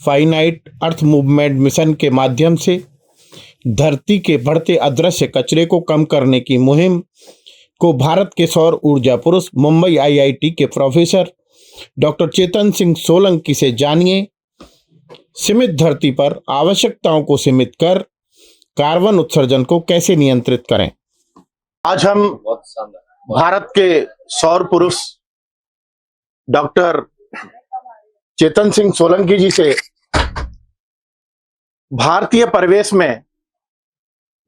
Finite earth movement mission के माध्यम से धरती के बढ़ते अदृश्य कचरे को कम करने की मुहिम को भारत के सौर ऊर्जा पुरुष मुंबई आईआईटी के प्रोफेसर डॉक्टर चेतन सिंह सोलंकी से जानिए। सीमित धरती पर आवश्यकताओं को सीमित कर कार्बन उत्सर्जन को कैसे नियंत्रित करें। आज हम भारत के सौर पुरुष डॉक्टर चेतन सिंह सोलंकी जी से भारतीय परिवेश में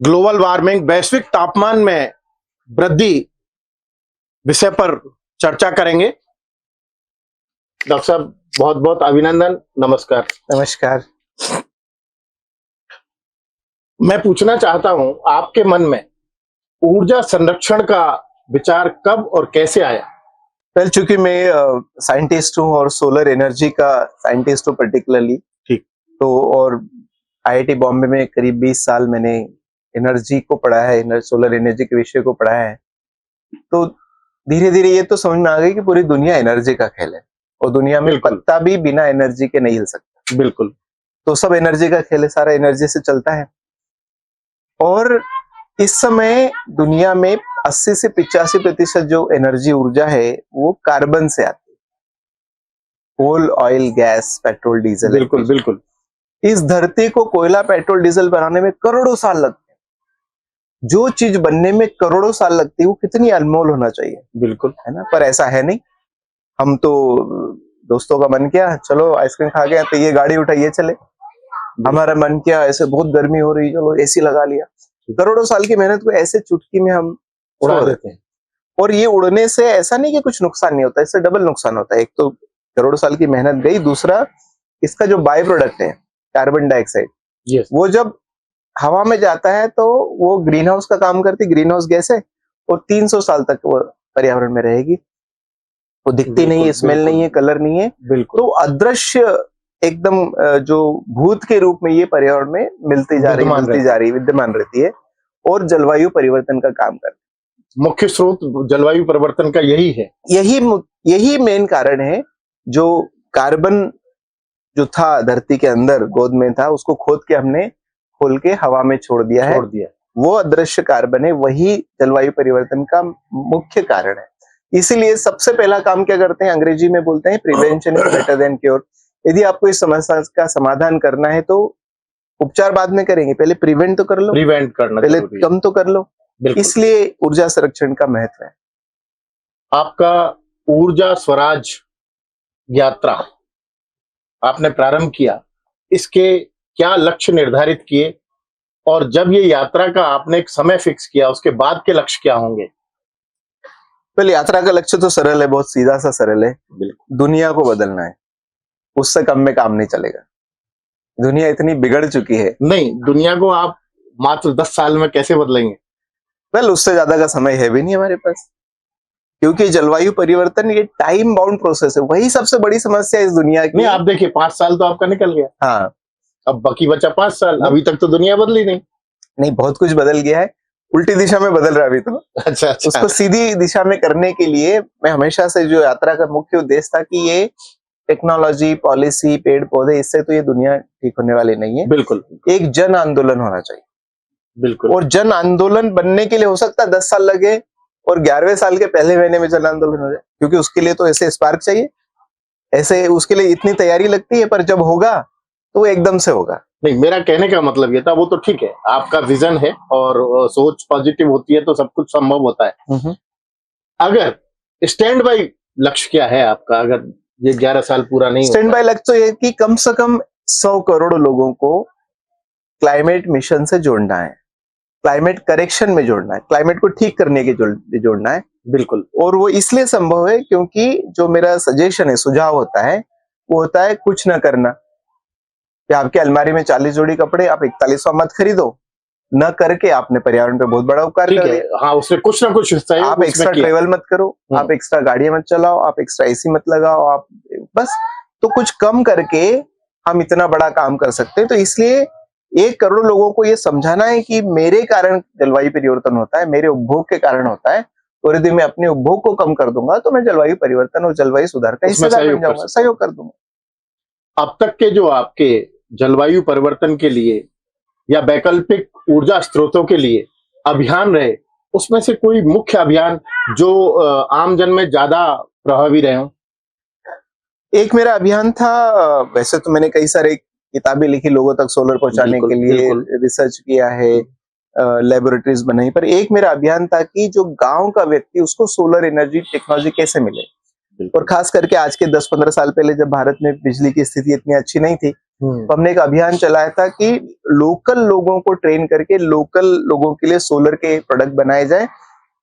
ग्लोबल वार्मिंग, वैश्विक तापमान में वृद्धि विषय पर चर्चा करेंगे। डॉक्टर साहब बहुत बहुत अभिनंदन, नमस्कार। नमस्कार। मैं पूछना चाहता हूं, आपके मन में ऊर्जा संरक्षण का विचार कब और कैसे आया? वेल, चूंकि मैं साइंटिस्ट हूँ और सोलर एनर्जी का साइंटिस्ट हूँ पर्टिकुलरली, ठीक, तो और आईआईटी बॉम्बे में करीब 20 साल मैंने एनर्जी को पढ़ा है, सोलर एनर्जी के विषय को पढ़ा है। तो धीरे धीरे ये तो समझ में आ गई कि पूरी दुनिया एनर्जी का खेल है और दुनिया में पत्ता भी बिना एनर्जी के नहीं हिल सकता। बिल्कुल। तो सब एनर्जी का खेल है, सारा एनर्जी से चलता है। और इस समय दुनिया में 80 से 85% जो एनर्जी ऊर्जा है वो कार्बन से आती है, कोल, ऑयल, गैस, पेट्रोल, डीजल। बिल्कुल बिल्कुल। इस धरती को कोयला, पेट्रोल, डीजल बनाने में करोड़ों साल लगते हैं। जो चीज बनने में करोड़ों साल लगती है वो कितनी अनमोल होना चाहिए। बिल्कुल, है ना? पर ऐसा है नहीं। हम तो दोस्तों का मन किया चलो आइसक्रीम खा गया तो ये गाड़ी उठाइए चले, हमारा मन किया ऐसे बहुत गर्मी हो रही चलो एसी लगा लिया। करोड़ों साल की मेहनत को ऐसे चुटकी में हम उड़ा देते हैं। और ये उड़ने से ऐसा नहीं कि कुछ नुकसान नहीं होता, इससे डबल नुकसान होता है। एक तो करोड़ों साल की मेहनत गई, दूसरा इसका जो बाय प्रोडक्ट है कार्बन डाइऑक्साइड, वो जब हवा में जाता है तो वो ग्रीन हाउस का काम करती, ग्रीन हाउस गैस है, और 300 साल तक वो पर्यावरण में रहेगी। वो दिखती नहीं है, स्मेल नहीं है, कलर नहीं है। बिल्कुल। तो अदृश्य एकदम जो भूत के रूप में ये पर्यावरण में मिलती जा रही, विद्यमान रहती है और जलवायु परिवर्तन का काम करती है। मुख्य स्रोत जलवायु परिवर्तन का यही है, यही मेन कारण है। जो कार्बन जो था धरती के अंदर गोद में था, उसको खोद के हमने खोल के हवा में छोड़ दिया। वो अदृश्य कार्बन है, वही जलवायु परिवर्तन का मुख्य कारण है। इसीलिए सबसे पहला काम क्या करते हैं, अंग्रेजी में बोलते हैं prevention is better than cure. यदि आपको इस समस्या का समाधान करना है तो उपचार बाद में करेंगे, पहले प्रिवेंट तो कर लो, प्रिवेंट करना पहले कम तो कर लो। इसलिए ऊर्जा संरक्षण का महत्व है। आपका ऊर्जा स्वराज यात्रा आपने प्रारंभ किया, इसके क्या लक्ष्य निर्धारित किए और जब ये यात्रा का आपने एक समय फिक्स किया उसके बाद के लक्ष्य क्या होंगे? पहले यात्रा का लक्ष्य तो सरल है, बहुत सीधा सा सरल है। दुनिया को बदलना है, उससे कम में काम नहीं चलेगा। दुनिया इतनी बिगड़ चुकी है। नहीं, दुनिया को आप मात्र 10 साल में कैसे बदलेंगे? वेल, उससे ज्यादा का समय है भी नहीं हमारे पास, क्योंकि जलवायु परिवर्तन ये टाइम बाउंड प्रोसेस है। वही सबसे बड़ी समस्या इस दुनिया की। नहीं, आप देखिए 5 साल तो आपका निकल गया। हाँ, अब बाकी बचा 5 साल। अभी तक तो दुनिया बदली नहीं। बहुत कुछ बदल गया है, उल्टी दिशा में बदल रहा है अभी तो। अच्छा। उसको सीधी दिशा में करने के लिए मैं हमेशा से जो यात्रा का मुख्य उद्देश्य था कि ये टेक्नोलॉजी, पॉलिसी, पेड़ पौधे, इससे तो ये दुनिया ठीक होने वाली नहीं है। बिल्कुल। एक जन आंदोलन होना चाहिए। बिल्कुल। और जन आंदोलन बनने के लिए हो सकता है 10 साल लगे और 11वें साल के पहले महीने में जन आंदोलन हो जाए, क्योंकि उसके लिए तो ऐसे स्पार्क चाहिए, ऐसे उसके लिए इतनी तैयारी लगती है। पर जब होगा तो वो एकदम से होगा। नहीं, मेरा कहने का मतलब ये था, वो तो ठीक है, आपका विजन है और सोच पॉजिटिव होती है तो सब कुछ संभव होता है। अगर स्टैंड बाई लक्ष्य क्या है आपका, अगर ये 11 साल पूरा नहीं स्टैंड बाई लक्ष्य तो ये कि कम से कम 100 करोड़ लोगों को क्लाइमेट मिशन से जोड़ना है। क्लाइमेट करेक्शन में जोड़ना है, क्लाइमेट को ठीक करने के जोड़ना है। बिल्कुल। और वो इसलिए संभव है क्योंकि जो मेरा सजेशन है, सुझाव होता है, वो होता है कुछ ना करना। कि आपके अलमारी में 40 जोड़ी कपड़े, आप 41वां मत खरीदो, न करके आपने पर्यावरण पे बहुत बड़ा उपकार ठीक कर है, दिया। हाँ, उससे कुछ ना कुछ सहयोग आप उसमें एक्स्ट्रा किया। ट्रेवल मत करो, आप एक्स्ट्रा गाड़ियां मत चलाओ, आप एक्स्ट्रा एसी मत लगाओ, आप बस तो कुछ कम करके हम इतना बड़ा काम कर सकते हैं। तो इसलिए 1 करोड़ लोगों को ये समझाना है कि मेरे कारण जलवायु परिवर्तन होता है, मेरे उपभोग के कारण होता है, और यदि मैं अपने उपभोग को कम कर दूंगा तो मैं जलवायु परिवर्तन और जलवायु सुधार का उसमें हिस्सेदार सहयोग बन कर जाऊंगा, सहयोग कर दूंगा। अब तक के जो आपके जलवायु परिवर्तन के लिए या वैकल्पिक ऊर्जा स्रोतों के लिए अभियान रहे, उसमें से कोई मुख्य अभियान जो आम जन में ज्यादा प्रभावी रहे हों? एक मेरा अभियान था, वैसे तो मैंने कई सारे किताबें लिखी लोगों तक सोलर पहुंचाने बिल्कुल, के लिए, बिल्कुल। रिसर्च किया है, लेबोरेटरीज बनाई, पर एक मेरा अभियान था कि जो गांव का व्यक्ति, उसको सोलर एनर्जी टेक्नोलॉजी कैसे मिले। और खास करके आज के 10-15 साल पहले जब भारत में बिजली की स्थिति इतनी अच्छी नहीं थी, तो हमने एक अभियान चलाया था कि लोकल लोगों को ट्रेन करके लोकल लोगों के लिए सोलर के प्रोडक्ट बनाए जाए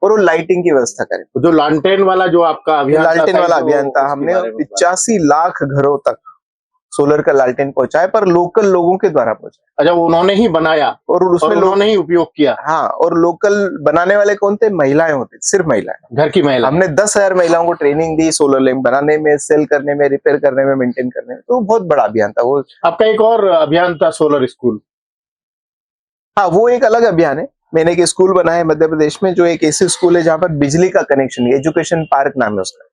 और वो लाइटिंग की व्यवस्था करें। जो लालटेन वाला जो आपका अभियान लालटेन वाला जो अभियान था, उसके हमने बारे में बताइए। 85 लाख घरों तक सोलर का लालटेन पहुंचाया, पर लोकल लोगों के द्वारा पहुंचाया। अच्छा, उन्होंने ही बनाया और उसमें और उन्होंने ही उपयोग किया। हाँ, और लोकल बनाने वाले कौन थे? महिलाएं होती, सिर्फ महिलाएं, घर की महिला। हमने 10,000 महिलाओं को ट्रेनिंग दी सोलर लैंप बनाने में, सेल करने में, रिपेयर करने में, मेंटेन करने में। तो बहुत बड़ा अभियान था वो। आपका एक और अभियान था सोलर स्कूल। हाँ, वो एक अलग अभियान है। मैंने एक स्कूल बनाया है मध्य प्रदेश में, जो एक ऐसी स्कूल है जहाँ पर बिजली का कनेक्शन, एजुकेशन पार्क नाम है उसका।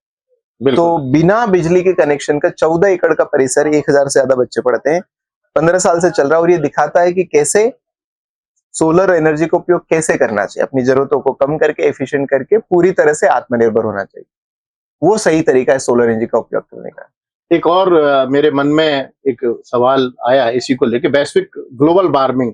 तो बिना बिजली के कनेक्शन का 14 एकड़ का परिसर, 1000 से ज्यादा बच्चे पढ़ते हैं, 15 साल से चल रहा है। और ये दिखाता है कि कैसे सोलर एनर्जी का उपयोग कैसे करना चाहिए, अपनी जरूरतों को कम करके, एफिशिएंट करके, पूरी तरह से आत्मनिर्भर होना चाहिए। वो सही तरीका है सोलर एनर्जी का उपयोग करने का। एक और मेरे मन में एक सवाल आया इसी को लेके, वैश्विक ग्लोबल वार्मिंग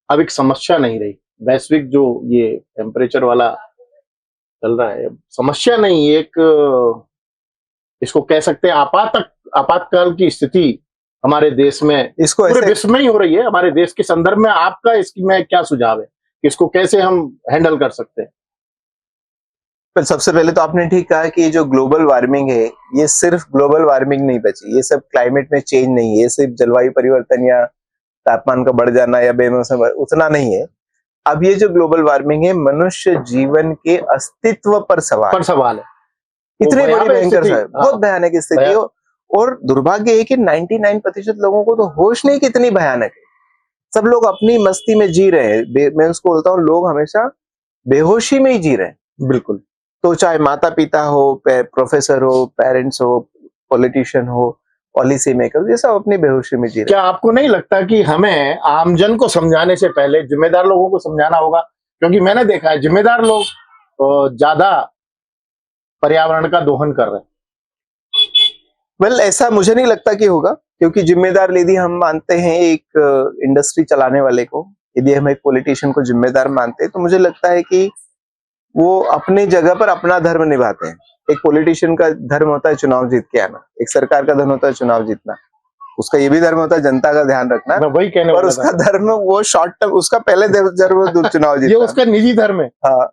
अब एक समस्या नहीं रही। वैश्विक जो ये टेम्परेचर वाला चल रहा है, समस्या नहीं, एक इसको कह सकते हैं आपातकाल की स्थिति हमारे देश में, इसको पूरे ऐसे विश्व में ही हो रही है। हमारे देश के संदर्भ में आपका इसमें क्या सुझाव है कि इसको कैसे हम हैंडल कर सकते हैं? पर सबसे पहले तो आपने ठीक कहा कि ये जो ग्लोबल वार्मिंग है, ये सिर्फ ग्लोबल वार्मिंग नहीं बची, ये सब क्लाइमेट में चेंज नहीं है, ये सिर्फ जलवायु परिवर्तन या तापमान का बढ़ जाना या बेमौसम उतना नहीं है। अब ये जो ग्लोबल वार्मिंग है, मनुष्य जीवन के अस्तित्व पर सवाल है। इतनी बड़ी भयंकर है, बहुत भयानक स्थिति है। और दुर्भाग्य है कि 99% लोगों को तो होश नहीं कितनी भयानक है। सब लोग अपनी मस्ती में जी रहे हैं। मैं उसको बोलता हूँ, लोग हमेशा बेहोशी में ही जी रहे हैं। बिल्कुल। तो चाहे माता पिता हो, प्रोफेसर हो, पेरेंट्स हो, पॉलिटिशियन हो, पॉलिसी मेकर, ये सब अपनी बेहोशी में जी रहे हैं। क्या आपको नहीं लगता कि हमें आमजन को समझाने से पहले जिम्मेदार लोगों को समझाना होगा? क्योंकि मैंने देखा है जिम्मेदार लोग ज्यादा पर्यावरण का दोहन कर रहे हैं। वेल, ऐसा मुझे नहीं लगता कि होगा, क्योंकि जिम्मेदार यदि हम मानते हैं एक इंडस्ट्री चलाने वाले को, यदि हम एक पॉलिटिशियन को जिम्मेदार मानते हैं, तो मुझे लगता है कि वो अपनी जगह पर अपना धर्म निभाते हैं। एक पॉलिटिशियन का धर्म होता है चुनाव जीत के आना, एक सरकार का धर्म होता है चुनाव जीतना, उसका ये भी धर्म होता है जनता का ध्यान रखना। मैं वही कहने और वाला उसका था। धर्म वो शॉर्ट टर्म, उसका पहले धर्म चुनाव ये जीतना। उसका निजी धर्म है। हाँ,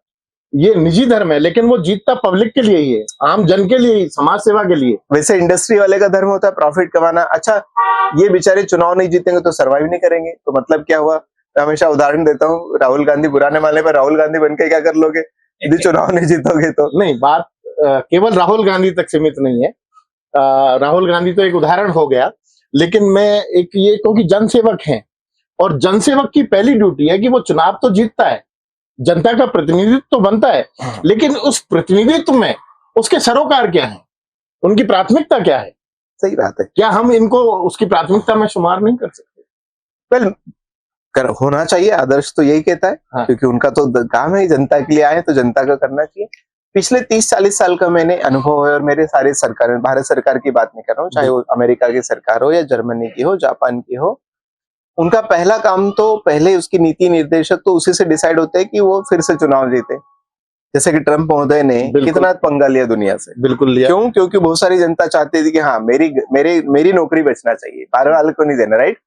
ये निजी धर्म है, लेकिन वो जीतता पब्लिक के लिए ही है, आम जन के लिए ही, समाज सेवा के लिए। वैसे इंडस्ट्री वाले का धर्म होता है प्रॉफिट कमाना। अच्छा, ये बेचारे चुनाव नहीं जीतेंगे तो सर्वाइव नहीं करेंगे, तो मतलब क्या हुआ? मैं हमेशा उदाहरण देता हूँ, राहुल गांधी बुराने वाले पर राहुल गांधी बनके क्या कर लोगे यदि चुनाव नहीं जीतोगे तो? नहीं, बात केवल राहुल गांधी तक सीमित नहीं है। राहुल गांधी तो एक उदाहरण हो गया, लेकिन मैं एक ये क्योंकि जनसेवक हैं, और जनसेवक की पहली ड्यूटी है कि वो चुनाव तो जीतता है, जनता का प्रतिनिधित्व तो बनता है, लेकिन उस प्रतिनिधित्व में उसके सरोकार क्या है, उनकी प्राथमिकता क्या है? सही बात है। क्या हम इनको उसकी प्राथमिकता में शुमार नहीं कर सकते? वेल, होना चाहिए, आदर्श तो यही कहता है। हाँ। क्योंकि उनका तो काम है, जनता के लिए आए तो जनता का करना चाहिए। पिछले 30-40 साल का मैंने अनुभव है, और मेरे सारे सरकार, भारत सरकार की बात नहीं कर रहा हूँ, चाहे वो अमेरिका की सरकार हो या जर्मनी की हो, जापान की हो, उनका पहला काम तो पहले उसकी नीति निर्देशक तो उसी से डिसाइड होते हैं कि वो फिर से चुनाव जीते। जैसे कि ट्रम्प महोदय ने कितना पंगा लिया दुनिया से। बिल्कुल लिया। क्यों? क्योंकि बहुत सारी जनता चाहती थी कि हाँ, मेरी नौकरी बचना चाहिए, बाहर वाले को नहीं देना, राइट?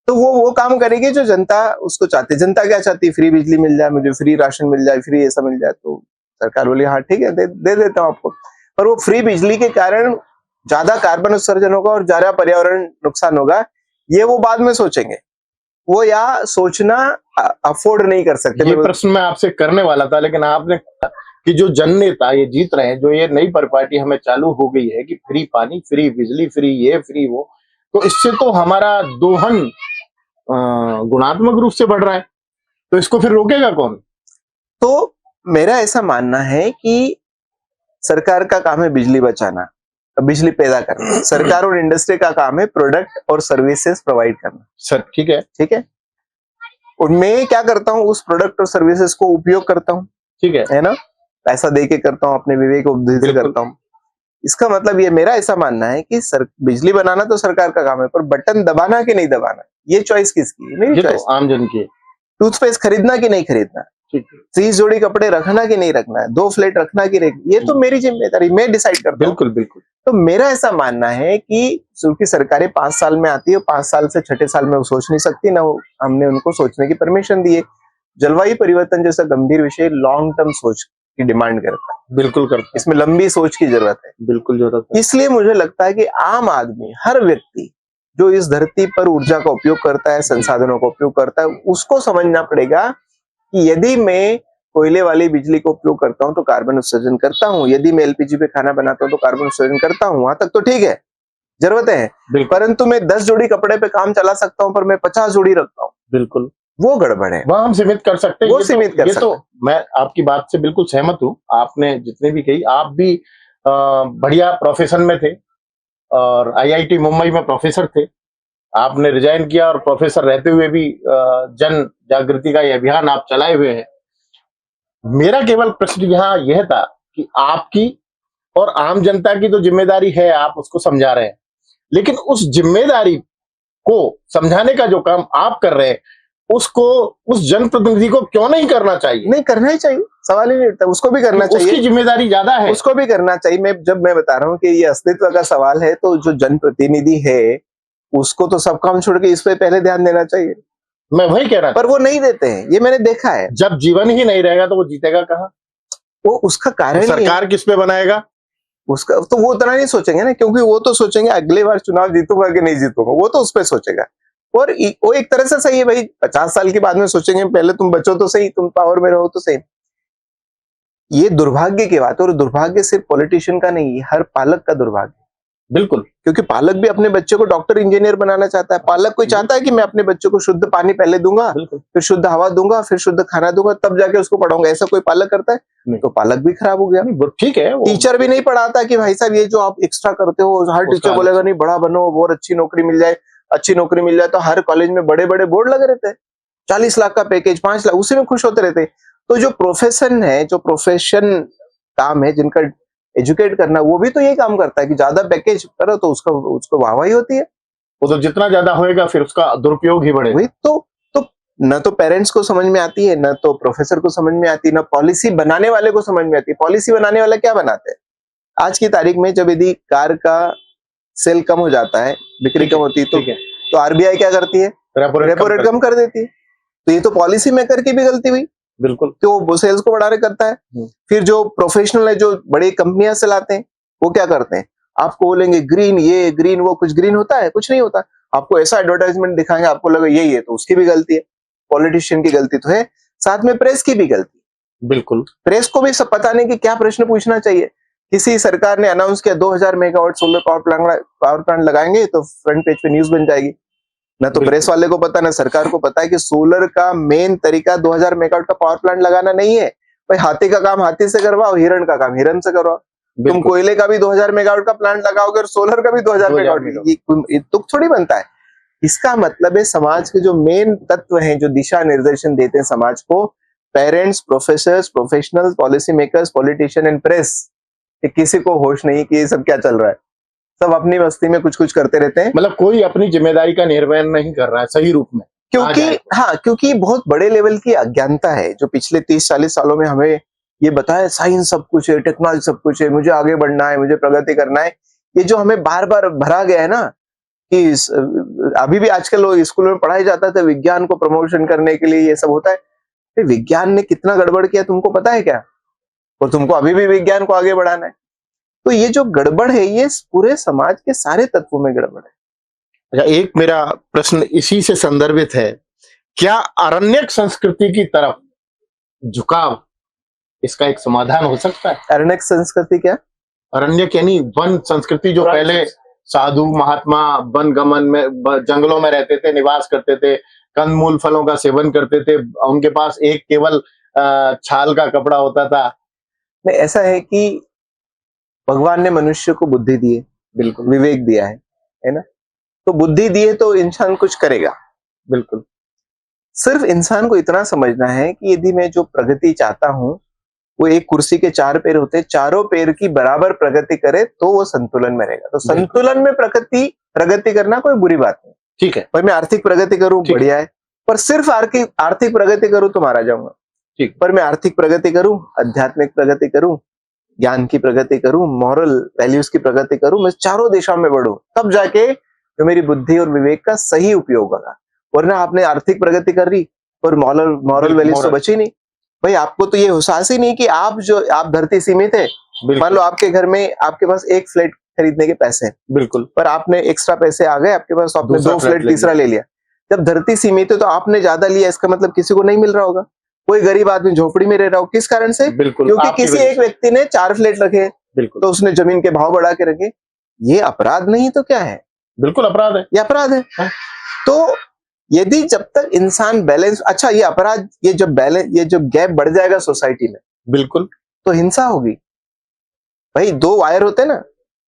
तो वो काम करेगी जो जनता उसको चाहती है। जनता क्या चाहती है? फ्री बिजली मिल जाए, मुझे फ्री राशन मिल जाए, फ्री ऐसा मिल जाए। तो सरकार बोली हाँ ठीक है, दे देता हूँ आपको। पर वो फ्री बिजली के कारण ज्यादा कार्बन उत्सर्जन होगा और ज्यादा पर्यावरण नुकसान होगा, ये वो बाद में सोचेंगे। वो या सोचना अफोर्ड नहीं कर सकते। ये प्रश्न मैं आपसे करने वाला था, लेकिन आपने कहा कि जो जननेता ये जीत रहे हैं, जो ये नई परिपाटी हमें चालू हो गई है कि फ्री पानी, फ्री बिजली, फ्री ये, फ्री वो, तो इससे तो हमारा दोहन गुणात्मक रूप से बढ़ रहा है, तो इसको फिर रोकेगा कौन? तो मेरा ऐसा मानना है कि सरकार का काम है बिजली बचाना, बिजली पैदा करना। सरकार और इंडस्ट्री का काम है प्रोडक्ट और सर्विसेज प्रोवाइड करना। सर ठीक है, ठीक है। और मैं क्या करता हूँ, उस प्रोडक्ट और सर्विसेज को उपयोग करता हूँ, ठीक है ना, पैसा दे के करता हूँ, अपने विवेक बुद्धि से करता हूँ। इसका मतलब ये मेरा ऐसा मानना है कि बिजली बनाना तो सरकार का काम है, पर बटन दबाना कि नहीं दबाना, ये चॉइस किसकी है? मेरी चॉइस। तो आम जन की। टूथपेस्ट खरीदना कि नहीं खरीदना, 30 जोड़ी कपड़े रखना कि नहीं रखना है, 2 फ्लैट रखना कि नहीं, ये तो मेरी जिम्मेदारी, मैं डिसाइड करता हूँ। बिल्कुल बिल्कुल। तो मेरा ऐसा मानना है कि क्योंकि सरकारें 5 साल में आती है, 5 साल से 6ठे साल में वो सोच नहीं सकती ना, हमने उनको सोचने की परमिशन दी है। जलवायु परिवर्तन जैसा गंभीर विषय लॉन्ग टर्म सोच की डिमांड करता है। बिल्कुल करता है, इसमें लंबी सोच की जरूरत है। बिल्कुल जरूरत है। इसलिए मुझे लगता है कि आम आदमी, हर व्यक्ति जो इस धरती पर ऊर्जा का उपयोग करता है, संसाधनों का उपयोग करता है, उसको समझना पड़ेगा कि यदि मैं कोयले वाली बिजली का उपयोग करता हूं तो कार्बन उत्सर्जन करता हूं, यदि मैं एलपीजी पे खाना बनाता हूं तो कार्बन उत्सर्जन करता हूं, वहां तक तो ठीक है, जरूरत है। परंतु मैं 10 जोड़ी कपड़े पे काम चला सकता हूं, पर मैं 50 जोड़ी रखता हूं, बिल्कुल वो गड़बड़ है। वह हम सीमित कर सकते हैं, वो सीमित कर सकते हैं। तो मैं आपकी बात से बिल्कुल सहमत हूँ। आपने जितने भी कही, आप भी बढ़िया प्रोफेशन में थे और आईआईटी मुंबई में प्रोफेसर थे। आपने रिजाइन किया और प्रोफेसर रहते हुए भी जन जागृति का ये अभियान आप चलाए हुए हैं। मेरा केवल प्रश्न यहाँ यह था कि आपकी और आम जनता की तो जिम्मेदारी है, आप उसको समझा रहे हैं, लेकिन उस जिम्मेदारी को समझाने का जो काम आप कर रहे हैं, उसको उस जनप्रतिनिधि को क्यों नहीं करना चाहिए? नहीं, करना ही चाहिए, सवाल ही नहीं उठता, उसको भी करना चाहिए। उसकी जिम्मेदारी ज्यादा है, उसको भी करना चाहिए। मैं बता रहा हूँ कि ये अस्तित्व का सवाल है, तो जो जनप्रतिनिधि है उसको तो सब काम छोड़ के इस पे पहले ध्यान देना चाहिए। मैं वही कह रहा था, पर वो नहीं देते हैं, ये मैंने देखा है। जब जीवन ही नहीं रहेगा तो वो जीतेगा कहाँ? वो उसका कारण तो सरकार किस पे बनाएगा? उसका तो वो उतना नहीं सोचेंगे ना, क्योंकि वो तो सोचेंगे अगले बार चुनाव जीतूंगा कि नहीं जीतूंगा, वो तो उस पर सोचेगा। और वो एक तरह से सही है भाई, 50 साल के बाद में सोचेंगे, पहले तुम बचो तो सही, तुम पावर में रहो तो सही। ये दुर्भाग्य की बात है, और दुर्भाग्य सिर्फ पॉलिटिशियन का नहीं, हर पालक का दुर्भाग्य। बिल्कुल, क्योंकि पालक भी अपने बच्चे को डॉक्टर इंजीनियर बनाना चाहता है। पालक कोई चाहता है कि मैं अपने बच्चे को शुद्ध पानी पहले दूंगा, फिर शुद्ध हवा दूंगा, फिर शुद्ध खाना दूंगा, तब जाके उसको पढ़ाऊंगा, ऐसा कोई पालक करता है? तो पालक भी खराब हो गया। ठीक है, टीचर भी नहीं पढ़ाता कि भाई साहब ये जो आप एक्स्ट्रा करते हो, हर टीचर बोलेगा नहीं बड़ा बनो, बहुत अच्छी नौकरी मिल जाए, अच्छी नौकरी मिल जाए। तो हर कॉलेज में बड़े बड़े बोर्ड लगे रहते हैं, 40 लाख का पैकेज, 5 लाख, उसी में खुश होते रहते हैं। तो जो प्रोफेशन है, जो प्रोफेशन काम है जिनका एजुकेट करना, वो भी तो यही काम करता है कि ज्यादा पैकेज करो तो उसको वाहवाही होती है। वो तो जितना ज्यादा होएगा फिर उसका दुरुपयोग ही बढ़ेगा। वही तो न तो पेरेंट्स को समझ में आती है, न तो प्रोफेसर को समझ में आती है, न पॉलिसी बनाने वाले को समझ में आती है। पॉलिसी बनाने वाला क्या बनाते हैं? आज की तारीख में जब यदि कार का सेल कम हो जाता है, बिक्री कम होती है, तो आरबीआई क्या करती है? रेपो रेट कम कर देती है। तो ये तो पॉलिसी मेकर की भी गलती हुई। बिल्कुल, तो वो सेल्स को बढ़ाने करता है। फिर जो प्रोफेशनल है, जो बड़ी कंपनियां चलाते हैं, वो क्या करते हैं? आपको बोलेंगे ग्रीन ये ग्रीन वो, कुछ ग्रीन होता है? कुछ नहीं होता। आपको ऐसा एडवर्टाइजमेंट दिखाएंगे, आपको लगे यही है, तो उसकी भी गलती है। पॉलिटिशियन की गलती तो है, साथ में प्रेस की भी गलती। बिल्कुल, प्रेस को भी सब पता नहीं कि क्या प्रश्न पूछना चाहिए। किसी सरकार ने अनाउंस किया 2000 मेगावाट सोलर पावर प्लांट लगाएंगे, तो फ्रंट पेज पे न्यूज बन जाएगी। ना तो प्रेस वाले को पता, ना सरकार को पता है कि सोलर का मेन तरीका 2000 मेगावाट का पावर प्लांट लगाना नहीं है भाई। हाथी का काम हाथी से करवाओ, हिरण का काम हिरण से करवाओ। तुम कोयले का भी 2000 मेगावाट का प्लांट लगाओगे और सोलर का भी 2000 मेगावाट, ये तुक थोड़ी बनता है। इसका मतलब है समाज के जो मेन तत्व हैं, जो दिशा निर्देशन देते हैं समाज को, parents, professors, professionals, policy makers, politician and press, किसी को होश नहीं कि ये सब क्या चल रहा है। सब अपनी मस्ती में कुछ कुछ करते रहते हैं। मतलब कोई अपनी जिम्मेदारी का निर्वहन नहीं कर रहा है सही रूप में, क्योंकि बहुत बड़े लेवल की अज्ञानता है, जो पिछले 30-40 सालों में हमें ये बताया साइंस सब कुछ है, टेक्नोलॉजी सब कुछ है, मुझे आगे बढ़ना है, मुझे प्रगति करना है। ये जो हमें बार बार भरा गया है ना कि अभी भी आजकल लोग स्कूल में पढ़ाया जाता है विज्ञान को प्रमोशन करने के लिए ये सब होता है। विज्ञान ने कितना गड़बड़ किया तुमको पता है क्या? और तुमको अभी भी विज्ञान को आगे बढ़ाना है। तो ये जो गड़बड़ है ये पूरे समाज के सारे तत्वों में गड़बड़ है। अच्छा, एक मेरा प्रश्न इसी से संदर्भित है, क्या अरण्यक संस्कृति की तरफ झुकाव इसका एक समाधान हो सकता है? अरण्यक संस्कृति क्या? अरण्यक यानी वन संस्कृति, जो पहले साधु महात्मा वन गमन में जंगलों में रहते थे, निवास करते थे, कंदमूल फलों का सेवन करते थे, उनके पास एक केवल छाल का कपड़ा होता था। नहीं, ऐसा है कि भगवान ने मनुष्य को बुद्धि दी है, बिल्कुल, विवेक दिया है ना? तो बुद्धि दी है तो इंसान कुछ करेगा। बिल्कुल। सिर्फ इंसान को इतना समझना है कि यदि मैं जो प्रगति चाहता हूं वो एक कुर्सी के 4 पैर होते हैं, चारों पैर की बराबर प्रगति करे तो वो संतुलन में रहेगा। तो संतुलन में प्रगति करना कोई बुरी बात नहीं, ठीक है। पर मैं आर्थिक प्रगति करूं बढ़िया है, पर सिर्फ आर्थिक प्रगति करूं तो मारा जाऊंगा। ठीक। पर मैं आर्थिक प्रगति करूं, आध्यात्मिक प्रगति करूं, ज्ञान की प्रगति करूं, मॉरल वैल्यूज की प्रगति करूं, मैं चारों दिशाओं में बढ़ूं, तब जाके जो मेरी बुद्धि और विवेक का सही उपयोग होगा। वरना आपने आर्थिक प्रगति कर रही पर मॉरल वैल्यूज तो बची नहीं। भाई आपको तो ये एहसास ही नहीं कि आप धरती सीमित है। मान लो आपके घर में आपके पास एक फ्लैट खरीदने के पैसे हैं, बिल्कुल, पर आपने एक्स्ट्रा पैसे आ गए आपके पास, तो आपने 2 फ्लैट तीसरा ले लिया। जब धरती सीमित है तो आपने ज्यादा लिया, इसका मतलब किसी को नहीं मिल रहा होगा। कोई गरीब आदमी झोपड़ी में रह रहा हो, किस कारण से? क्योंकि किसी एक व्यक्ति ने 4 फ्लैट रखे, तो उसने जमीन के भाव बढ़ा के रखे। ये अपराध नहीं तो क्या है? बिल्कुल अपराध है, ये अपराध है। तो यदि जब तक इंसान बैलेंस, अच्छा ये अपराध, ये जो गैप बढ़ जाएगा सोसाइटी में, बिल्कुल, तो हिंसा होगी। भाई 2 वायर होते हैं ना,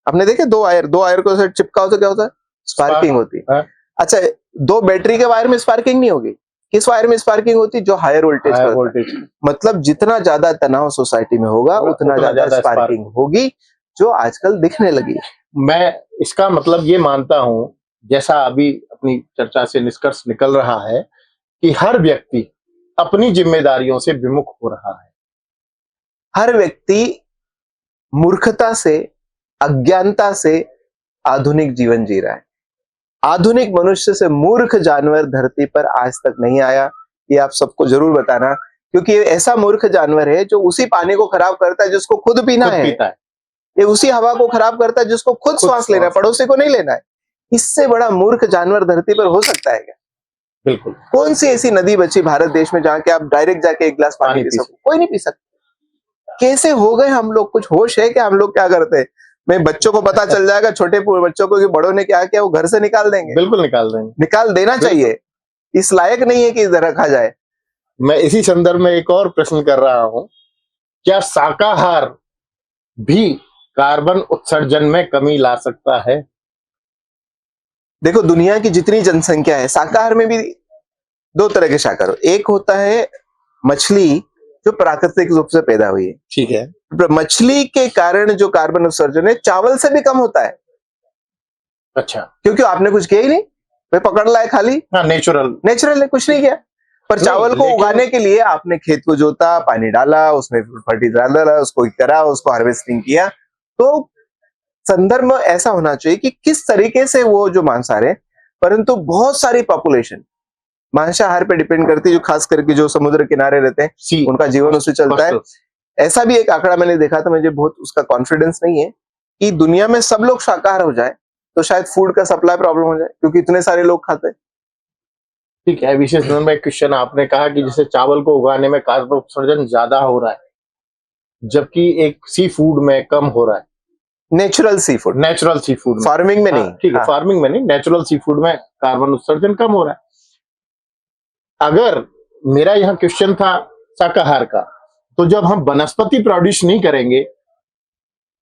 आपने देखे 2 वायर को चिपकाओ तो क्या होता है? स्पार्किंग होती है। अच्छा 2 बैटरी के वायर में स्पार्किंग नहीं होगी, किस वायर में स्पार्किंग होती? जो हायर वोल्टेज। मतलब जितना ज्यादा तनाव सोसाइटी में होगा उतना ज्यादा स्पार्किंग होगी, जो आजकल दिखने लगी है। मैं इसका मतलब ये मानता हूं, जैसा अभी अपनी चर्चा से निष्कर्ष निकल रहा है कि हर व्यक्ति अपनी जिम्मेदारियों से विमुख हो रहा है। हर व्यक्ति मूर्खता से, अज्ञानता से आधुनिक जीवन जी रहा है। आधुनिक मनुष्य से मूर्ख जानवर धरती पर आज तक नहीं आया, ये आप सबको जरूर बताना, क्योंकि ये ऐसा मूर्ख जानवर है जो उसी पानी को खराब करता है जिसको खुद पीना है। ये उसी हवा को खराब करता है जिसको खुद श्वास लेना है, पड़ोसी को नहीं लेना है। इससे बड़ा मूर्ख जानवर धरती पर हो सकता है क्या? बिल्कुल। कौन सी ऐसी नदी बची भारत देश में जहां के आप डायरेक्ट जाके एक गिलास पानी पी सको? कोई नहीं पी सकता। कैसे हो गए हम लोग? कुछ होश है क्या? हम लोग क्या करते हैं? मैं बच्चों को पता चल जाएगा, छोटे बच्चों को कि बड़ों ने क्या किया, वो घर से निकाल देंगे। बिल्कुल निकाल देंगे, निकाल देना चाहिए। इस लायक नहीं है कि इधर रखा जाए। मैं इसी संदर्भ में एक और प्रश्न कर रहा हूं, क्या शाकाहार भी कार्बन उत्सर्जन में कमी ला सकता है? देखो दुनिया की जितनी जनसंख्या है, शाकाहार में भी 2 तरह के शाकाहार, एक होता है मछली जो प्राकृतिक रूप से पैदा हुई है, ठीक है। मछली के कारण जो कार्बन उत्सर्जन है चावल से भी कम होता है। अच्छा, क्योंकि आपने कुछ किया ही नहीं, भाई पकड़ लाए खाली, नेचुरल है, कुछ नहीं किया। पर चावल को उगाने के लिए आपने खेत को जोता, पानी डाला, उसमें फर्टिलाइजर डाला, उसको करा, उसको हार्वेस्टिंग किया। तो संदर्भ ऐसा होना चाहिए कि किस तरीके से वो जो मांसाहार है, परंतु बहुत सारी पॉपुलेशन मांसाहार पे डिपेंड करती है, जो खास करके जो समुद्र किनारे रहते हैं उनका जीवन उससे चलता है। ऐसा भी एक आंकड़ा मैंने देखा था, मुझे बहुत उसका कॉन्फिडेंस नहीं है कि दुनिया में सब लोग शाकाहार हो जाए तो शायद फूड का सप्लाई प्रॉब्लम हो जाए, क्योंकि इतने सारे लोग खाते हैं। ठीक है, विशेष क्वेश्चन आपने कहा कि जैसे चावल को उगाने में कार्बन उत्सर्जन ज्यादा हो रहा है, जबकि एक सी फूड में कम हो रहा है। नेचुरल सी फूड फार्मिंग में नहीं, ठीक है, फार्मिंग में नहीं, नेचुरल सी फूड में कार्बन उत्सर्जन कम हो रहा है। अगर मेरा यहाँ क्वेश्चन था शाकाहार का, तो जब हम वनस्पति प्रोड्यूस नहीं करेंगे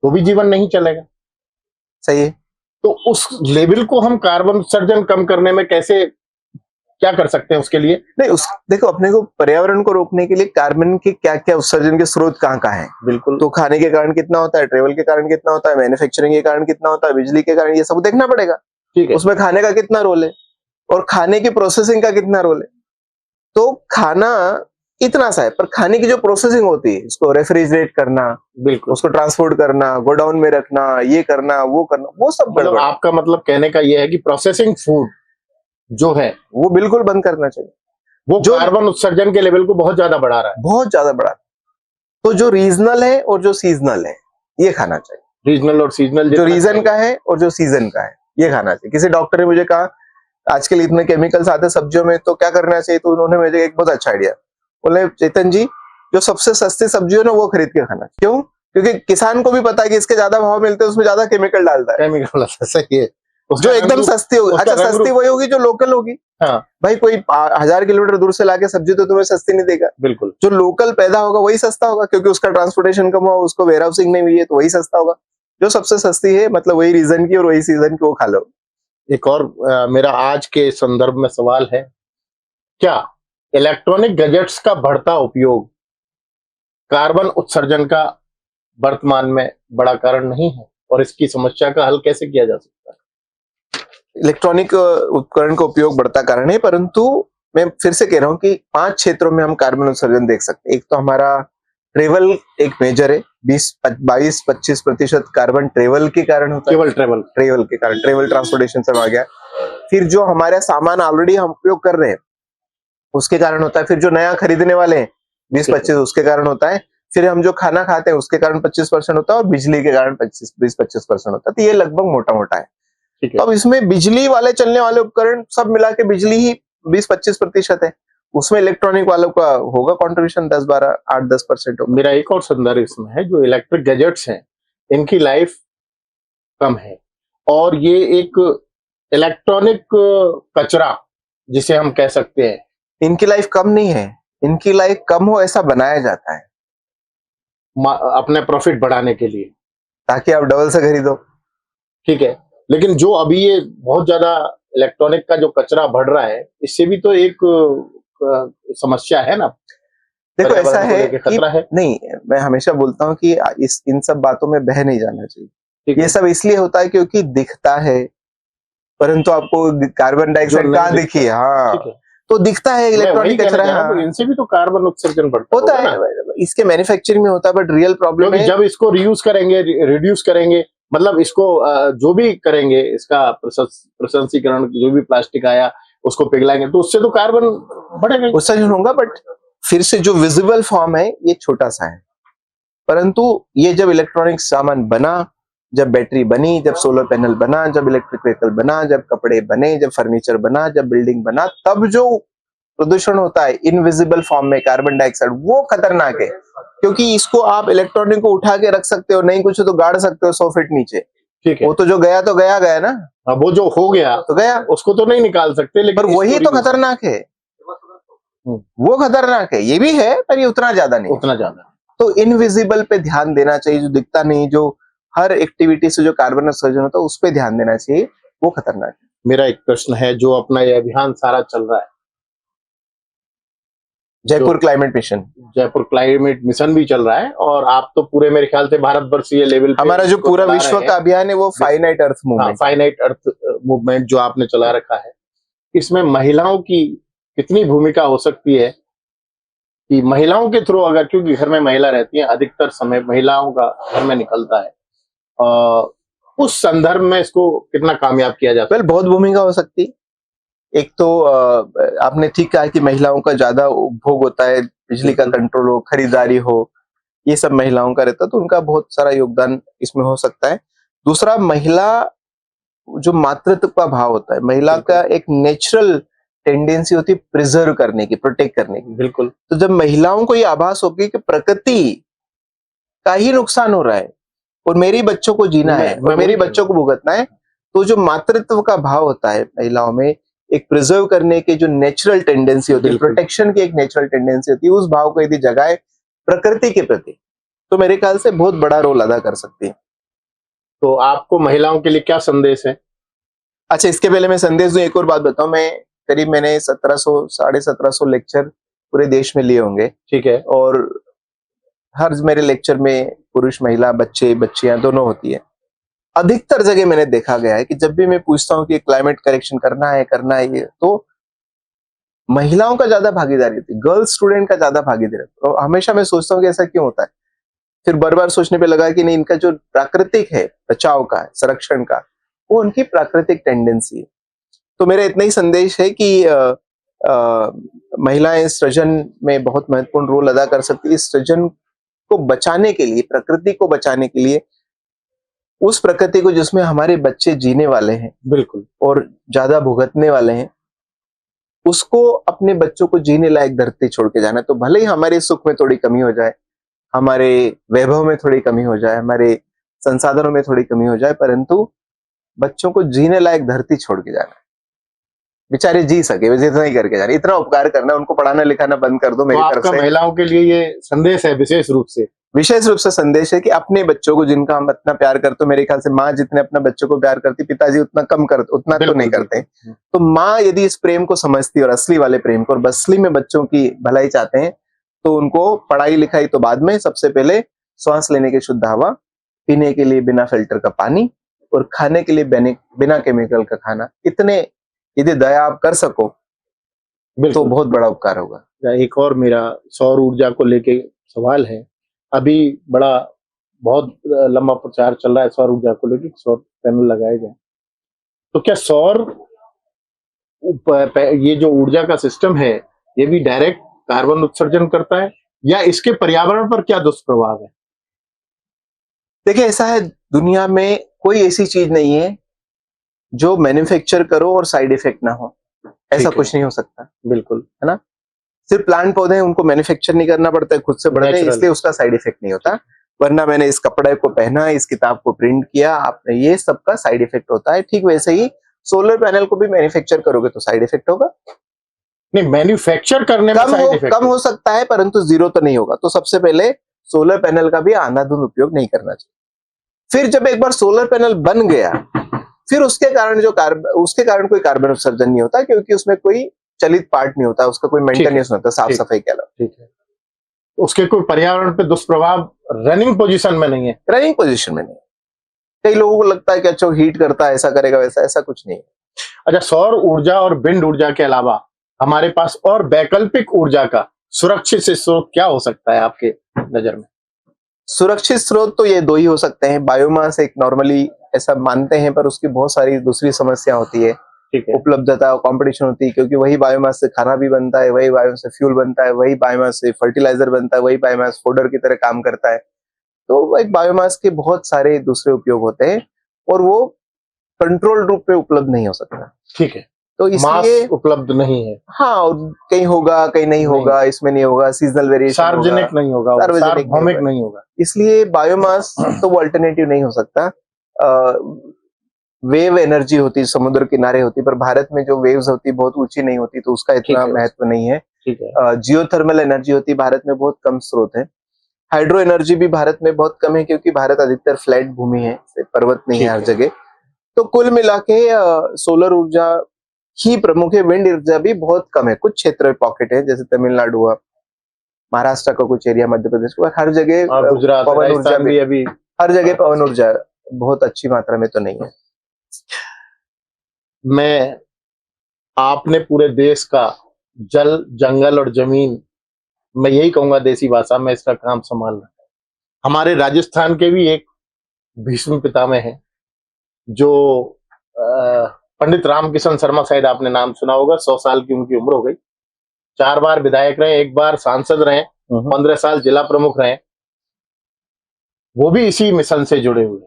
तो भी जीवन नहीं चलेगा। सही है। तो उस लेवल को हम कार्बन उत्सर्जन कम करने में कैसे, क्या कर सकते हैं उसके लिए? नहीं, देखो अपने को पर्यावरण को रोकने के लिए कार्बन के क्या क्या उत्सर्जन के स्रोत कहाँ हैं। बिल्कुल। तो खाने के कारण कितना होता है, ट्रेवल के कारण कितना होता है, मैन्युफैक्चरिंग के कारण कितना होता है, बिजली के कारण, ये सब देखना पड़ेगा। ठीक है। उसमें खाने का कितना रोल है और खाने की प्रोसेसिंग का कितना रोल है। तो खाना इतना सा है, पर खाने की जो प्रोसेसिंग होती है, उसको रेफ्रिजरेट करना, बिल्कुल, उसको ट्रांसपोर्ट करना, गोडाउन में रखना, ये करना, वो करना, वो सब मतलब आपका मतलब कहने का ये है कि प्रोसेसिंग फूड जो है वो बिल्कुल बंद करना चाहिए। वो जो कार्बन उत्सर्जन के लेवल को बहुत ज्यादा बढ़ा रहा है। बहुत ज्यादा बढ़ा। तो जो रीजनल है और जो सीजनल है ये खाना चाहिए। रीजनल और सीजनल, जो रीजन का है और जो सीजन का है ये खाना चाहिए। किसी डॉक्टर ने मुझे कहा आजकल इतने केमिकल्स आते हैं सब्जियों में, तो क्या करना चाहिए? तो उन्होंने मुझे एक बहुत अच्छा आइडिया बोले, चेतन जी जो सबसे सस्ती सब्जी हो ना वो खरीद के खाना। क्यों? क्योंकि किसान को भी पता है कि इसके ज्यादा भाव मिलते हैं, उसमें ज्यादा केमिकल डालता है। केमिकल सही है। जो एकदम सस्ती होगी, अच्छा सस्ती वही होगी जो लोकल होगी। हाँ भाई कोई 1000 किलोमीटर दूर से लाके सब्जी तो तुम्हें सस्ती नहीं देगा। बिल्कुल। जो लोकल पैदा होगा वही सस्ता होगा, क्योंकि उसका ट्रांसपोर्टेशन कम हुआ, उसको वेयर हाउसिंग नहीं हुई है, तो वही सस्ता होगा। जो सबसे सस्ती है मतलब वही रीजन की और वही सीजन की, वो खा लो। एक और मेरा आज के संदर्भ में सवाल है, क्या इलेक्ट्रॉनिक गैजेट्स का बढ़ता उपयोग कार्बन उत्सर्जन का वर्तमान में बड़ा कारण नहीं है, और इसकी समस्या का हल कैसे किया जा सकता है? इलेक्ट्रॉनिक उपकरण का उपयोग बढ़ता कारण है, परंतु मैं फिर से कह रहा हूं कि 5 क्षेत्रों में हम कार्बन उत्सर्जन देख सकते हैं। एक तो हमारा ट्रेवल एक मेजर है, 22-25% कार्बन ट्रेवल के कारण होता है। केवल ट्रेवल के कारण, ट्रेवल ट्रांसपोर्टेशन सब आ गया। फिर जो हमारा सामान ऑलरेडी हम उपयोग कर रहे हैं उसके कारण होता है। फिर जो नया खरीदने वाले हैं 20-25 उसके कारण होता है। फिर हम जो खाना खाते हैं उसके कारण 25% होता है, और बिजली के कारण 20-25% होता है। तो ये लगभग मोटा मोटा है। ठीक है। अब इसमें बिजली वाले चलने वाले उपकरण सब मिला के बिजली ही 20-25% है, उसमें इलेक्ट्रॉनिक वालों का होगा कंट्रीब्यूशन 10-12 8-10% होगा। मेरा एक और संदर्भ इसमें है, जो इलेक्ट्रिक गैजेट्स हैं इनकी लाइफ कम है, और ये एक इलेक्ट्रॉनिक कचरा जिसे हम कह सकते हैं। इनकी लाइफ कम नहीं है, इनकी लाइफ कम हो ऐसा बनाया जाता है अपने प्रॉफिट बढ़ाने के लिए, ताकि आप डबल से खरीदो। ठीक है। लेकिन जो अभी ये बहुत ज्यादा इलेक्ट्रॉनिक का जो कचरा बढ़ रहा है, इससे भी तो एक समस्या है ना। देखो ऐसा है कि खतरा है। नहीं, मैं हमेशा बोलता हूँ कि इन सब बातों में बह नहीं जाना चाहिए। ये सब इसलिए होता है क्योंकि दिखता है, परंतु आपको कार्बन डाइऑक्साइड कहाँ दिखी है? हाँ, तो दिखता है इलेक्ट्रॉनिक कचरा। हाँ, तो इनसे भी तो कार्बन उत्सर्जन बढ़ता होता है, इसके मैन्युफैक्चरिंग में होता है, बट रियल प्रॉब्लम है जब इसको रीयूज करेंगे, रिड्यूस करेंगे, मतलब इसको जो भी करेंगे, इसका प्रसंस्करण, जो भी प्लास्टिक आया उसको पिघलाएंगे, तो उससे तो कार्बन बढ़ेगा, उत्सर्जन होगा। बट फिर से जो विजिबल फॉर्म है ये छोटा सा है, परंतु ये जब इलेक्ट्रॉनिक सामान बना, जब बैटरी बनी, जब सोलर पैनल बना, जब इलेक्ट्रिक व्हीकल बना, जब कपड़े बने, जब फर्नीचर बना, जब बिल्डिंग बना, तब जो प्रदूषण होता है इनविजिबल फॉर्म में कार्बन डाइऑक्साइड, वो खतरनाक है। क्योंकि इसको आप इलेक्ट्रॉनिक को उठा के रख सकते हो, नहीं कुछ तो गाड़ सकते हो 100 फीट नीचे। ठीक है। वो तो जो गया तो गया गया ना। अब वो जो हो गया तो गया, उसको तो नहीं निकाल सकते, लेकिन पर वही तो खतरनाक है। वो खतरनाक है, ये भी है, पर ये उतना ज्यादा नहीं, उतना ज्यादा। तो इनविजिबल पे ध्यान देना चाहिए, जो दिखता नहीं, जो हर एक्टिविटी से जो कार्बन उत्सर्जन होता है उस पे ध्यान देना चाहिए, वो खतरनाक है। मेरा एक प्रश्न है, जो अपना ये अभियान सारा चल रहा है, Jaipur climate mission, Jaipur climate mission भी चल रहा है, और आप तो पूरे मेरे ख्याल से भारतवर्षीय लेवल पे हमारा जो पूरा विश्व का अभियान है वो finite earth movement, finite earth movement जो आपने चला रखा है, इसमें महिलाओं की कितनी भूमिका हो सकती है? कि महिलाओं के थ्रू, अगर, क्योंकि घर में महिला रहती है, अधिकतर समय महिलाओं का घर में निकलता है, उस संदर्भ में इसको कितना कामयाब किया जाता है? बहुत भूमिका हो सकती है। एक तो आपने ठीक कहा कि महिलाओं का ज्यादा उपभोग होता है, बिजली का कंट्रोल हो, खरीदारी हो, ये सब महिलाओं का रहता है, तो उनका बहुत सारा योगदान इसमें हो सकता है। दूसरा, महिला जो मातृत्व का भाव होता है, महिला का एक नेचुरल टेंडेंसी होती है प्रिजर्व करने की, प्रोटेक्ट करने की। बिल्कुल। तो जब महिलाओं को ये आभास होगी कि प्रकृति का ही नुकसान हो रहा है और मेरी बच्चों को जीना है और मेरे बच्चों को भुगतना है, तो जो मातृत्व का भाव होता है महिलाओं में, एक प्रिजर्व करने की जो नेचुरल टेंडेंसी होती है, प्रोटेक्शन की एक नेचुरल टेंडेंसी होती है, उस भाव को यदि जगाए प्रकृति के प्रति, तो मेरे ख्याल से बहुत बड़ा रोल अदा कर सकती है। तो आपको महिलाओं के लिए क्या संदेश है? अच्छा, इसके पहले मैं संदेश दूं, एक और बात बताऊं। मैंने 1700-1750 लेक्चर पूरे देश में लिए होंगे, ठीक है, और हर मेरे लेक्चर में पुरुष महिला, बच्चे बच्चियां दोनों होती है। अधिकतर जगह मैंने देखा गया है कि जब भी मैं पूछता हूं कि क्लाइमेट करेक्शन करना है ये, तो महिलाओं का ज्यादा भागीदारी होती है, गर्ल्स स्टूडेंट का ज्यादा भागीदारी। तो हमेशा मैं सोचता हूँ कि ऐसा क्यों होता है। फिर बार बार सोचने पे लगा कि नहीं, इनका जो प्राकृतिक है बचाव का, संरक्षण का, वो उनकी प्राकृतिक टेंडेंसी है। तो मेरा इतना ही संदेश है कि महिलाएं सृजन में बहुत महत्वपूर्ण रोल अदा कर सकती है। इस सृजन को बचाने के लिए, प्रकृति को बचाने के लिए, उस प्रकृति को जिसमें हमारे बच्चे जीने वाले हैं बिल्कुल, और ज्यादा भुगतने वाले हैं, उसको अपने बच्चों को जीने लायक धरती छोड़ के जाना है। तो भले ही हमारे सुख में थोड़ी कमी हो जाए, हमारे वैभव में थोड़ी कमी हो जाए, हमारे संसाधनों में थोड़ी कमी हो जाए, परंतु बच्चों को जीने लायक धरती छोड़ के जाना है। बेचारे जी सके, वैसे इतना ही करके जाना, इतना उपकार करना, उनको पढ़ाना लिखाना बंद कर दो मेरी तो तरफ आपका से। महिलाओं के लिए ये संदेश है विशेष रूप से? विशेष रूप से संदेश है कि अपने बच्चों को, जिनका हम इतना प्यार करते हो, मेरे ख्याल से माँ जितने अपने बच्चों को प्यार करती, पिताजी उतना कम करते, उतना तो नहीं करते। तो माँ यदि इस प्रेम को समझती और असली वाले प्रेम को, और असली में बच्चों की भलाई चाहते हैं, तो उनको पढ़ाई लिखाई तो बाद में, सबसे पहले श्वास लेने की शुद्ध हवा, पीने के लिए बिना फिल्टर का पानी, और खाने के लिए बिना केमिकल का खाना, इतने यदि दया आप कर सको तो बहुत बड़ा उपकार होगा। एक और मेरा सौर ऊर्जा को लेके सवाल है। अभी बहुत लंबा प्रचार चल रहा है सौर ऊर्जा को लेके, सौर पैनल लगाए जाए। तो क्या सौर ये जो ऊर्जा का सिस्टम है, ये भी डायरेक्ट कार्बन उत्सर्जन करता है, या इसके पर्यावरण पर क्या दुष्प्रभाव है? देखिए, ऐसा है, दुनिया में कोई ऐसी चीज नहीं है जो मैन्युफैक्चर करो और साइड इफेक्ट ना हो। ऐसा कुछ नहीं हो सकता। बिल्कुल, है ना। सिर्फ प्लांट पौधे हैं, उनको मैन्युफैक्चर नहीं करना पड़ता है, खुद से बढ़ते हैं, इसलिए उसका साइड इफेक्ट नहीं होता। वरना मैंने इस कपड़े को पहना, इस किताब को प्रिंट किया, आपने, ये सबका साइड इफेक्ट होता है। ठीक वैसे ही सोलर पैनल को भी मैन्युफैक्चर करोगे तो साइड इफेक्ट होगा। नहीं, मैन्युफैक्चर करने में साइड इफेक्ट कम हो सकता है, परंतु जीरो तो नहीं होगा। तो सबसे पहले सोलर पैनल का भी अंधाधुंध उपयोग नहीं करना चाहिए। फिर जब एक बार सोलर पैनल बन गया, फिर उसके कारण कोई कार्बन उत्सर्जन नहीं होता, क्योंकि उसमें कोई चलित पार्ट नहीं होता, उसका कोई मेंटेनेंस नहीं होता, साफ सफाई के अलावा। ठीक है, उसके कोई पर्यावरण पे दुष्प्रभाव रनिंग पोजीशन में नहीं है। रनिंग पोजीशन में नहीं। कई लोगों को लगता है कि अच्छा हीट करता है, ऐसा करेगा वैसा, ऐसा कुछ नहीं है। अच्छा, सौर ऊर्जा और विंड ऊर्जा के अलावा हमारे पास और वैकल्पिक ऊर्जा का सुरक्षित स्रोत क्या हो सकता है आपके नजर में? सुरक्षित स्रोत तो ये दो ही हो सकते हैं। बायोमास एक नॉर्मली ऐसा मानते हैं, पर उसकी बहुत सारी दूसरी समस्या होती है। उपलब्धता और कंपटीशन होती है, क्योंकि वही बायोमास से खाना भी बनता है, वही बायोमास से फ्यूल बनता है, वही बायोमास से फर्टिलाइजर बनता है, वही बायोमास फोडर की तरह काम करता है। तो एक बायोमास के बहुत सारे दूसरे उपयोग होते हैं, और वो कंट्रोल रूप में उपलब्ध नहीं हो सकता। ठीक है, तो इसलिए उपलब्ध नहीं है। हाँ, और कहीं होगा, कहीं नहीं होगा, इसमें नहीं होगा, सीजनल वेरिएशन, सार्वजनिक नहीं होगा, सार्वभौमिक नहीं होगा। इसलिए बायोमास तो वो अल्टरनेटिव नहीं हो सकता। वेव एनर्जी होती, समुद्र किनारे होती, पर भारत में जो वेव्स होती बहुत ऊंची नहीं होती, तो उसका इतना महत्व नहीं है। जियोथर्मल एनर्जी होती, भारत में बहुत कम स्रोत है। हाइड्रो एनर्जी भी भारत में बहुत कम है, क्योंकि भारत अधिकतर फ्लैट भूमि है, पर्वत नहीं है हर जगह। तो कुल मिला के सोलर ऊर्जा ही प्रमुख है। विंड ऊर्जा भी बहुत कम है, कुछ क्षेत्र पॉकेट है, जैसे तमिलनाडु हुआ, महाराष्ट्र का कुछ एरिया, मध्य प्रदेश का, हर जगह पवन ऊर्जा भी, अभी हर जगह पवन ऊर्जा बहुत अच्छी मात्रा में तो नहीं है। आपने पूरे देश का जल, जंगल और जमीन, मैं यही कहूंगा देसी भाषा में, इसका काम संभालना है। हमारे राजस्थान के भी एक भीष्म पितामह हैं, जो पंडित रामकिशन शर्मा, शायद आपने नाम सुना होगा। 100 साल की उनकी उम्र हो गई। 4 बार विधायक रहे, 1 बार सांसद रहे, 15 साल जिला प्रमुख रहे। वो भी इसी मिशन से जुड़े हुए।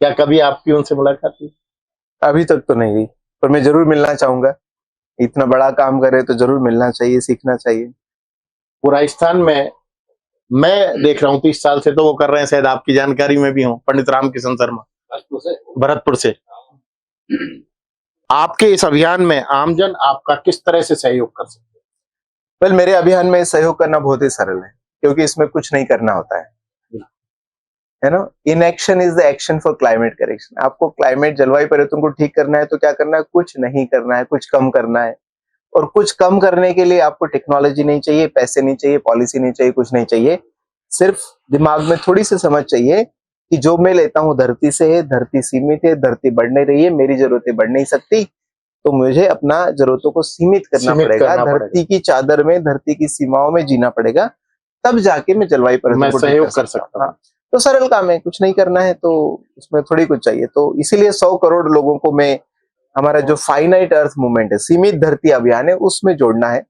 क्या कभी आपकी उनसे मुलाकात हुई? अभी तक तो नहीं हुई, पर मैं जरूर मिलना चाहूंगा। इतना बड़ा काम करे तो जरूर मिलना चाहिए, सीखना चाहिए। वो राजस्थान में मैं देख रहा हूँ 30 साल से, तो वो कर रहे हैं, शायद आपकी जानकारी में भी हो, पंडित रामकिशन शर्मा, भरतपुर से। आपके इस अभियान में आमजन आपका किस तरह से सहयोग कर सकते हैं? वेल, मेरे अभियान में सहयोग करना बहुत ही सरल है, क्योंकि इसमें कुछ नहीं करना होता है ना। Inaction is the action for climate correction. आपको क्लाइमेट, जलवायु परिवर्तन को ठीक करना है तो क्या करना है? कुछ नहीं करना है, कुछ कम करना है। और कुछ कम करने के लिए आपको टेक्नोलॉजी नहीं चाहिए, पैसे नहीं चाहिए, पॉलिसी नहीं चाहिए, कुछ नहीं चाहिए। सिर्फ दिमाग में थोड़ी सी समझ चाहिए कि जो मैं लेता हूँ धरती से है, धरती सीमित है, धरती बढ़ नहीं रही है, मेरी जरूरतें बढ़ नहीं सकती, तो मुझे अपना जरूरतों को सीमित करना पड़ेगा। धरती की चादर में, धरती की सीमाओं में जीना पड़ेगा, तब जाके मैं जलवायु परिवर्तन को सहयोग कर सकता हूँ। तो सरल काम है, कुछ नहीं करना है, तो उसमें थोड़ी कुछ चाहिए। तो इसीलिए 100 करोड़ लोगों को मैं हमारा जो फाइनाइट अर्थ मूवमेंट है, सीमित धरती अभियान है, उसमें जोड़ना है,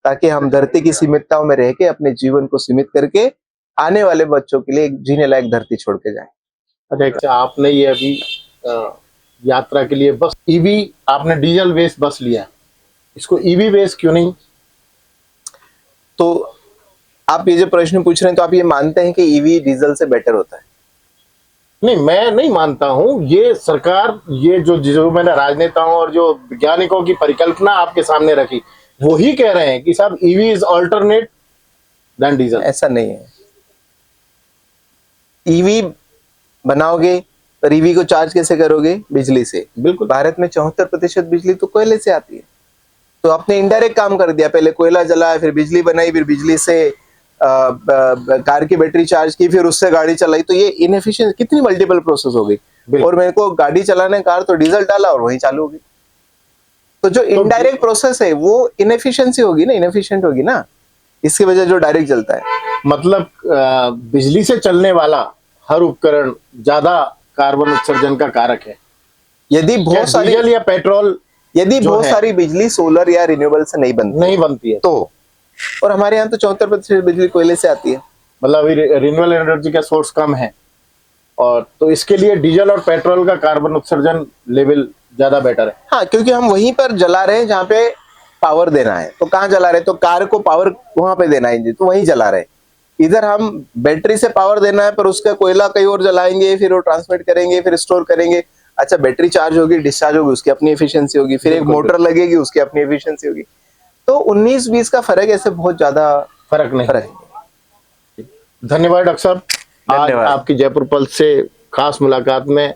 ताकि हम धरती की सीमितताओं में रह के अपने जीवन को सीमित करके आने वाले बच्चों के लिए एक जीने लायक धरती छोड़ के जाए। अच्छा, आपने ये अभी यात्रा के लिए बस ईवी, आपने डीजल बेस्ड बस लिया, इसको ईवी बेस्ड क्यों नहीं? तो आप ये जो प्रश्न पूछ रहे हैं, तो आप ये मानते हैं कि ईवी डीजल से बेटर होता है? नहीं, मैं नहीं मानता हूं। ये सरकार, ये जो मैंने राजनेताओं और जो वैज्ञानिकों की परिकल्पना आपके सामने रखी, वो ही कह रहे हैं कि साहब EV is alternate than diesel. ऐसा नहीं है। ईवी बनाओगे और ईवी को चार्ज कैसे करोगे? बिजली से। बिल्कुल। भारत में 74% बिजली तो कोयले से आती है। तो आपने इनडायरेक्ट काम कर दिया, पहले कोयला जलाया, फिर बिजली बनाई, फिर बिजली से कार की बैटरी चार्ज की, फिर उससे गाड़ी चलाई। तो ये इनएफिशिएंट कितनी मल्टीपल प्रोसेस हो गई। और मेरे को गाड़ी चलाने कार तो डीजल डाला और वहीं चालू हो गई। तो जो इनडायरेक्ट प्रोसेस है वो इनएफिशिएंसी होगी ना, इनएफिशिएंट होगी ना, इसकी वजह जो डायरेक्ट जलता है। मतलब बिजली से चलने वाला हर उपकरण ज्यादा कार्बन उत्सर्जन का कारक है। यदि बहुत सारी डीजल या पेट्रोल, यदि बहुत सारी बिजली सोलर या रिन्यूएबल से नहीं बनती है तो, और हमारे यहाँ तो 74% बिजली कोयले से आती है। मतलब रिन्यूएबल एनर्जी का सोर्स कम है, और तो इसके लिए डीजल और पेट्रोल का कार्बन उत्सर्जन लेवल ज्यादा बेटर है। हाँ, क्योंकि हम वहीं पर जला रहे हैं जहाँ पे पावर देना है। तो कहाँ जला रहे हैं? तो कार को पावर वहां पे देना है इंजन, तो वहीं जला रहे हैं। इधर हम बैटरी से पावर देना है, पर उसका कोयला कहीं और जलाएंगे, फिर वो ट्रांसमिट करेंगे, फिर स्टोर करेंगे। अच्छा, बैटरी चार्ज होगी, डिस्चार्ज होगी, उसकी अपनी एफिशिएंसी होगी, फिर एक मोटर लगेगी, उसकी अपनी एफिशिएंसी होगी। तो 19-20 का फर्क ऐसे बहुत ज्यादा फर्क नहीं। धन्यवाद डॉक्टर साहब। आज आपकी जयपुर पल्स से खास मुलाकात में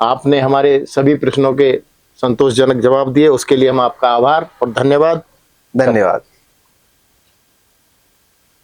आपने हमारे सभी प्रश्नों के संतोषजनक जवाब दिए, उसके लिए हम आपका आभार और धन्यवाद।